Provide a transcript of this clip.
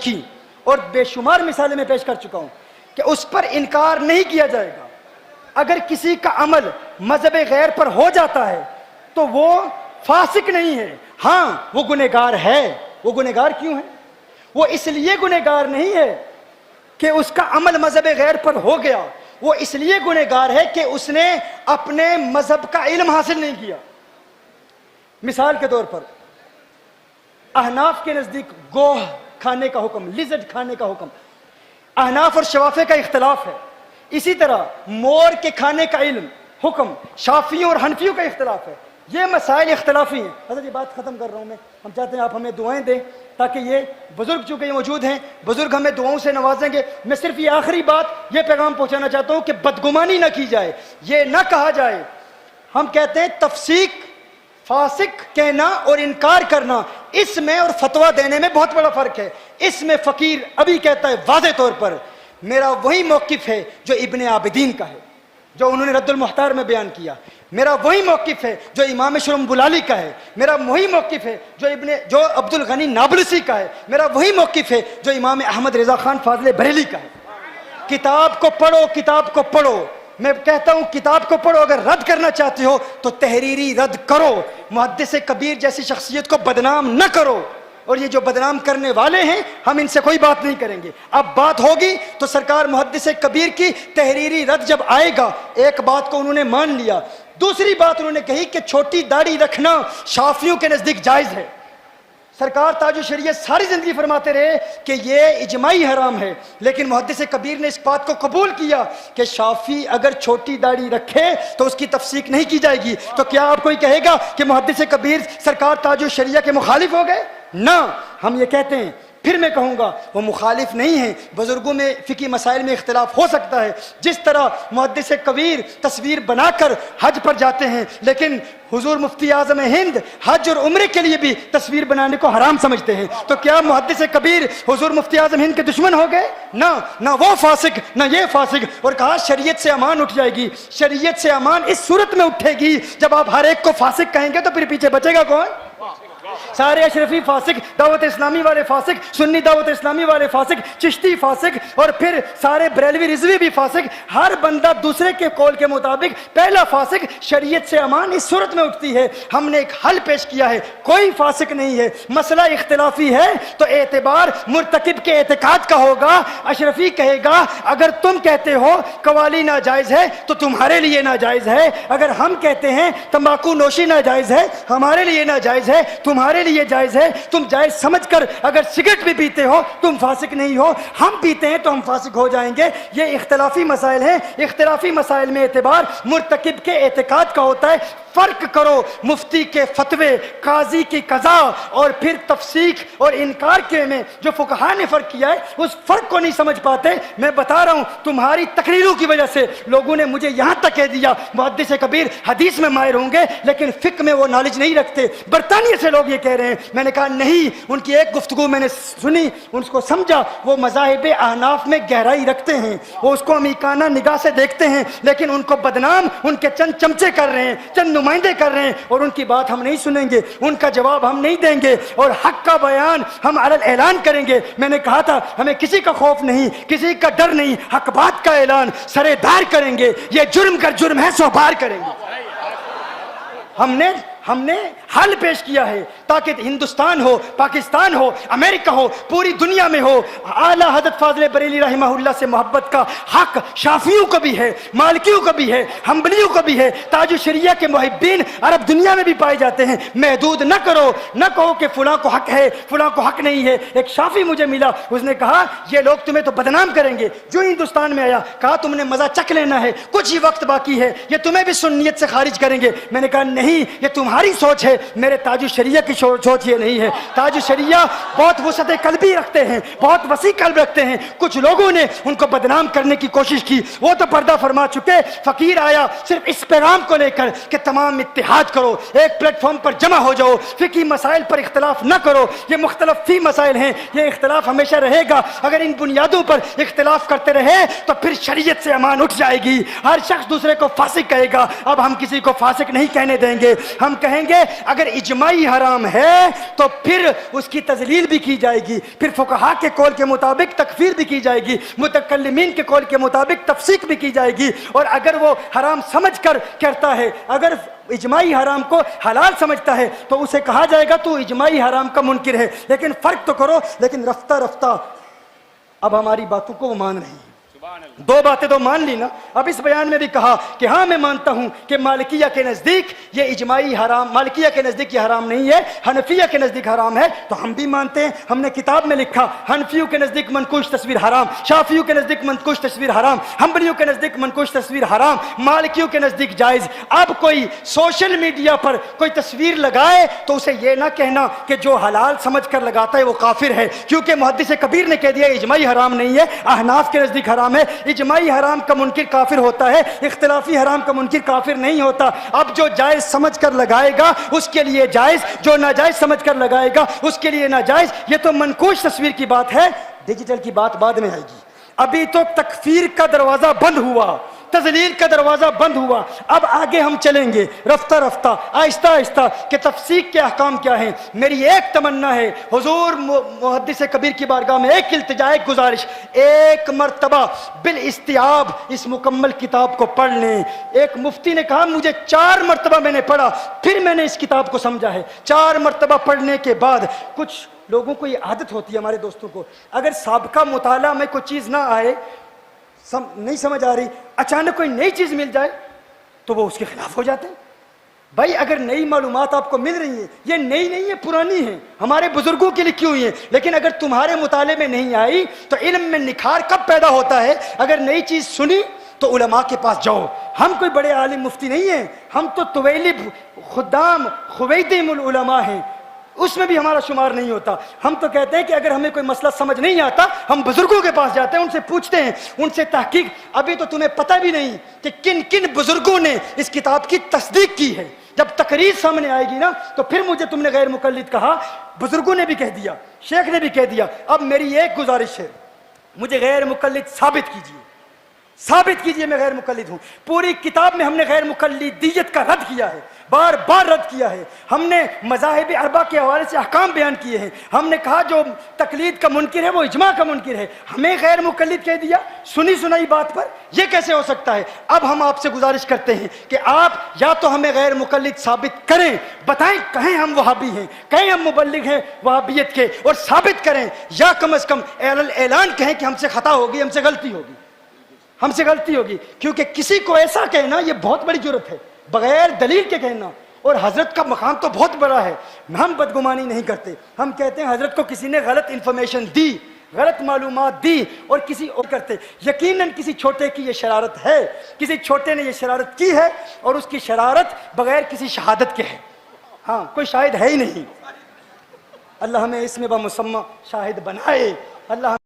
کی اور بے شمار مثالیں میں پیش کر چکا ہوں کہ اس پر انکار نہیں کیا جائے گا۔ اگر کسی کا عمل مذہب غیر پر ہو جاتا ہے تو وہ فاسق نہیں ہے، ہاں وہ گنہگار ہے۔ وہ گنہگار کیوں ہے؟ وہ اس لیے گنہگار نہیں ہے کہ اس کا عمل مذہب غیر پر ہو گیا، وہ اس لیے گنہگار ہے کہ اس نے اپنے مذہب کا علم حاصل نہیں کیا۔ مثال کے طور پر احناف کے نزدیک گوہ کھانے کا حکم، لزرڈ کھانے کا حکم، احناف اور شوافے کا اختلاف ہے۔ اسی طرح مور کے کھانے کا علم حکم شافیوں اور حنفیوں کا اختلاف ہے۔ یہ مسائل اختلافی ہیں۔ حضرت یہ بات ختم کر رہا ہوں میں، ہم چاہتے ہیں آپ ہمیں دعائیں دیں تاکہ یہ بزرگ چونکہ یہ موجود ہیں، بزرگ ہمیں دعاؤں سے نوازیں گے۔ میں صرف یہ آخری بات یہ پیغام پہنچانا چاہتا ہوں کہ بدگمانی نہ کی جائے، یہ نہ کہا جائے۔ ہم کہتے ہیں تفسیق، فاسق کہنا اور انکار کرنا، اس میں اور فتویٰ دینے میں بہت بڑا فرق ہے۔ اس میں فقیر ابھی کہتا ہے واضح طور پر میرا وہی موقف ہے جو ابن عابدین کا ہے، جو انہوں نے رد المحتار میں بیان کیا۔ میرا وہی موقف ہے جو امام شرم بلالی کا ہے۔ میرا وہی موقف ہے جو عبد الغنی نابلسی کا ہے۔ میرا وہی موقف ہے جو امام احمد رضا خان فاضل بریلی کا ہے۔ کتاب کو پڑھو، کتاب کو پڑھو۔ میں کہتا ہوں کتاب کو پڑھو، اگر رد کرنا چاہتے ہو تو تحریری رد کرو، محدث کبیر جیسی شخصیت کو بدنام نہ کرو۔ اور یہ جو بدنام کرنے والے ہیں ہم ان سے کوئی بات نہیں کریں گے۔ اب بات ہوگی تو سرکار محدث کبیر کی تحریری رد جب آئے گا، ایک بات کو انہوں نے مان لیا، دوسری بات انہوں نے کہی کہ چھوٹی داڑھی رکھنا شافیوں کے نزدیک جائز ہے۔ سرکار تاج الشریعت ساری زندگی فرماتے رہے کہ یہ اجماعی حرام ہے، لیکن محدث کبیر نے اس بات کو قبول کیا کہ شافی اگر چھوٹی داڑھی رکھے تو اس کی تفسیق نہیں کی جائے گی۔ تو کیا آپ کوئی کہے گا کہ محدث کبیر سرکار تاج الشریعت کے مخالف ہو گئے؟ نہ، ہم یہ کہتے ہیں، پھر میں کہوں گا وہ مخالف نہیں ہیں۔ بزرگوں میں فقہی مسائل میں اختلاف ہو سکتا ہے، جس طرح محدث کبیر تصویر بنا کر حج پر جاتے ہیں، لیکن حضور مفتی اعظم ہند حج اور عمرے کے لیے بھی تصویر بنانے کو حرام سمجھتے ہیں۔ تو کیا محدث کبیر حضور مفتی اعظم ہند کے دشمن ہو گئے؟ نہ وہ فاسق نہ یہ فاسق۔ اور کہا شریعت سے امان اٹھ جائے گی۔ شریعت سے امان اس صورت میں اٹھے گی جب آپ ہر ایک کو فاسق کہیں گے تو پھر پیچھے بچے گا کون؟ سارے اشرفی فاسق، دعوت اسلامی والے فاسق، سنی دعوت اسلامی والے فاسق، چشتی فاسق، اور پھر سارے بریلوی رضوی بھی فاسق۔ ہر بندہ دوسرے کے قول کے مطابق پہلا فاسق۔ شریعت سے امان اس صورت میں اٹھتی ہے۔ ہم نے ایک حل پیش کیا ہے، کوئی فاسق نہیں ہے۔ مسئلہ اختلافی ہے تو اعتبار مرتکب کے اعتقاد کا ہوگا۔ اشرفی کہے گا اگر تم کہتے ہو قوالی ناجائز ہے تو تمہارے لیے ناجائز ہے، اگر ہم کہتے ہیں تمباکو نوشی ناجائز ہے ہمارے لیے ناجائز ہے، تمہارے لیے جائز ہے۔ تم جائز سمجھ کر اگر سگریٹ بھی پیتے ہو تم فاسق نہیں ہو، ہم پیتے ہیں تو ہم فاسق ہو جائیں گے۔ یہ اختلافی مسائل ہیں۔ اختلافی مسائل میں اعتبار مرتکب کے اعتقاد کا ہوتا ہے۔ فرق کرو مفتی کے فتوے، قاضی کی قضا اور پھر تفسیق اور انکار کے میں جو فقہا نے فرق کیا ہے اس فرق کو نہیں سمجھ پاتے۔ میں بتا رہا ہوں تمہاری تقریروں کی وجہ سے لوگوں نے مجھے یہاں تک کہہ دیا محدث کبیر حدیث میں ماہر ہوں گے لیکن فقہ میں وہ نالج نہیں رکھتے۔ برطانیہ سے لوگ یہ کہہ رہے ہیں۔ میں نے کہا نہیں، ان کی ایک گفتگو میں نے سنی، ان کو سمجھا، وہ مذاہب احناف میں گہرائی رکھتے ہیں، وہ اس کو عمیقانہ نگاہ سے دیکھتے ہیں، لیکن ان کو بدنام ان کے چند چمچے کر رہے ہیں، چند نمائندے کر رہے ہیں، اور ان کی بات ہم نہیں سنیں گے، ان کا جواب ہم نہیں دیں گے، اور حق کا بیان ہم علیٰ اعلان کریں گے۔ میں نے کہا تھا ہمیں کسی کا خوف نہیں، کسی کا ڈر نہیں، حق بات کا اعلان سرے دار کریں گے۔ یہ جرم کر جرم ہے سو بار کریں گے۔ ہم نے حل پیش کیا ہے تاکہ ہندوستان ہو، پاکستان ہو، امریکہ ہو، پوری دنیا میں ہو، اعلیٰ حضرت فاضل بریلی رحمہ اللہ سے محبت کا حق شافیوں کو بھی ہے، مالکیوں کو بھی ہے، حنبلیوں کو بھی ہے۔ تاج الشریعہ کے محبین عرب دنیا میں بھی پائے جاتے ہیں۔ محدود نہ کرو، نہ کہو کہ فلاں کو حق ہے فلاں کو حق نہیں ہے۔ ایک شافی مجھے ملا، اس نے کہا یہ لوگ تمہیں تو بدنام کریں گے۔ جو ہندوستان میں آیا کہا تم نے مزہ چکھ لینا ہے، کچھ ہی وقت باقی ہے، یہ تمہیں بھی سنیت سے خارج کریں گے۔ میں نے کہا نہیں، یہ تمہاری سوچ ہے، میرے تاج الشریعہ کی سوچ یہ نہیں ہے۔ تاج الشریعہ بہت وسعت قلبی رکھتے ہیں، بہت وسیع قلب رکھتے ہیں۔ کچھ لوگوں نے ان کو بدنام کرنے کی کوشش کی، وہ تو پردہ فرما چکے۔ فقیر آیا صرف اس پیغام کو لے کر کہ تمام اتحاد کرو، ایک پلیٹ فارم پر جمع ہو جاؤ، فقہی مسائل پر اختلاف نہ کرو۔ یہ مختلف فی مسائل ہیں، یہ اختلاف ہمیشہ رہے گا۔ اگر ان بنیادوں پر اختلاف کرتے رہے تو پھر شریعت سے امان اٹھ جائے گی، ہر شخص دوسرے کو فاسق کہے گا۔ اب ہم کسی کو فاسق نہیں کہنے دیں گے، ہم کہیں گے اگر اجماعی حرام ہے تو پھر اس کی تذلیل بھی کی جائے گی، پھر فقہا کے قول کے مطابق تکفیر بھی کی جائے گی، متکلمین کے قول کے مطابق تفسیق بھی کی جائے گی، اور اگر وہ حرام سمجھ کر کرتا ہے، اگر اجماعی حرام کو حلال سمجھتا ہے تو اسے کہا جائے گا تو اجماعی حرام کا منکر ہے۔ لیکن فرق تو کرو۔ لیکن رفتہ رفتہ اب ہماری باتوں کو وہ مان رہی ہیں۔ دو باتیں تو مان لی نا۔ اب اس بیان میں بھی کہا کہ ہاں میں مانتا ہوں کہ مالکیہ کے نزدیک یہ اجماعی حرام، مالکیہ کے نزدیک یہ حرام نہیں ہے، حنفیہ کے نزدیک حرام ہے، تو ہم بھی مانتے ہیں۔ ہم نے کتاب میں لکھا حنفیوں کے نزدیک منقوش تصویر حرام، شافعیوں کے نزدیک منقوش تصویر حرام، حنبلیوں کے نزدیک منقوش تصویر حرام، مالکیوں کے نزدیک جائز۔ اب کوئی سوشل میڈیا پر کوئی تصویر لگائے تو اسے یہ نہ کہنا کہ جو حلال سمجھ کر لگاتا ہے وہ کافر ہے، کیونکہ محدث کبیر نے کہہ دیا اجماعی حرام نہیں ہے، احناف کے نزدیک حرام ہے۔ اجماعی حرام کا منکر کافر ہوتا ہے، اختلافی حرام کا منکر کافر نہیں ہوتا۔ اب جو جائز سمجھ کر لگائے گا اس کے لیے جائز، جو ناجائز سمجھ کر لگائے گا اس کے لیے ناجائز۔ یہ تو منقوش تصویر کی بات ہے، ڈیجیٹل کی بات بعد میں آئے گی۔ ابھی تو تکفیر کا دروازہ بند ہوا، تذلیل کا دروازہ بند ہوا۔ اب آگے ہم چلیں گے رفتہ رفتہ، آہستہ آہستہ کہ تفسیق کے احکام کیا ہیں۔ میری ایک تمنا ہے حضور محدث کبیر کی بارگاہ میں ایک التجا، ایک گزارش، ایک مرتبہ بالاستیعاب اس مکمل کتاب کو پڑھ لیں۔ ایک مفتی نے کہا مجھے 4 مرتبہ میں نے پڑھا پھر میں نے اس کتاب کو سمجھا ہے۔ 4 مرتبہ پڑھنے کے بعد کچھ لوگوں کو یہ عادت ہوتی ہے، ہمارے دوستوں کو، اگر سابقہ مطالعہ میں کوئی چیز نہ آئے، نہیں سمجھ آ رہی، اچانک کوئی نئی چیز مل جائے تو وہ اس کے خلاف ہو جاتے ہیں۔ بھائی اگر نئی معلومات آپ کو مل رہی ہیں، یہ نئی نہیں ہے، پرانی ہیں، ہمارے بزرگوں کی لکھی ہوئی ہیں، لیکن اگر تمہارے مطالعے میں نہیں آئی تو علم میں نکھار کب پیدا ہوتا ہے؟ اگر نئی چیز سنی تو علماء کے پاس جاؤ۔ ہم کوئی بڑے عالم مفتی نہیں ہیں، ہم تو طویلب خدام خویدم العلماء ہیں، اس میں بھی ہمارا شمار نہیں ہوتا۔ ہم تو کہتے ہیں کہ اگر ہمیں کوئی مسئلہ سمجھ نہیں آتا ہم بزرگوں کے پاس جاتے ہیں، ان سے پوچھتے ہیں، ان سے تحقیق۔ ابھی تو تمہیں پتہ بھی نہیں کہ کن کن بزرگوں نے اس کتاب کی تصدیق کی ہے۔ جب تقریر سامنے آئے گی نا تو پھر مجھے تم نے غیر مقلد کہا، بزرگوں نے بھی کہہ دیا، شیخ نے بھی کہہ دیا۔ اب میری ایک گزارش ہے، مجھے غیر مقلد ثابت کیجیے، ثابت کیجئے میں غیر مقلد ہوں۔ پوری کتاب میں ہم نے غیر مقلدیت کا رد کیا ہے، بار بار رد کیا ہے۔ ہم نے مذاہب اربع کے حوالے سے احکام بیان کیے ہیں۔ ہم نے کہا جو تقلید کا منکر ہے وہ اجماع کا منکر ہے، ہمیں غیر مقلد کہہ دیا سنی سنائی بات پر، یہ کیسے ہو سکتا ہے؟ اب ہم آپ سے گزارش کرتے ہیں کہ آپ یا تو ہمیں غیر مقلد ثابت کریں، بتائیں کہیں ہم وہابی ہیں، کہیں ہم مبلغ ہیں وہابیت کے، اور ثابت کریں، یا کم از کم اعلان کہیں کہ ہم سے خطا ہوگی، ہم سے غلطی ہوگی، ہم سے غلطی ہوگی۔ کیونکہ کسی کو ایسا کہنا یہ بہت بڑی جرت ہے، بغیر دلیل کے کہنا، اور حضرت کا مقام تو بہت بڑا ہے۔ ہم بدگمانی نہیں کرتے، ہم کہتے ہیں حضرت کو کسی نے غلط انفارمیشن دی، غلط معلومات دی، اور کسی اور کرتے۔ یقیناً کسی چھوٹے کی یہ شرارت ہے، کسی چھوٹے نے یہ شرارت کی ہے، اور اس کی شرارت بغیر کسی شہادت کے ہے۔ ہاں کوئی شاہد ہے ہی نہیں۔ اللہ ہمیں اس میں بمسمى شاہد بنائے۔ اللہ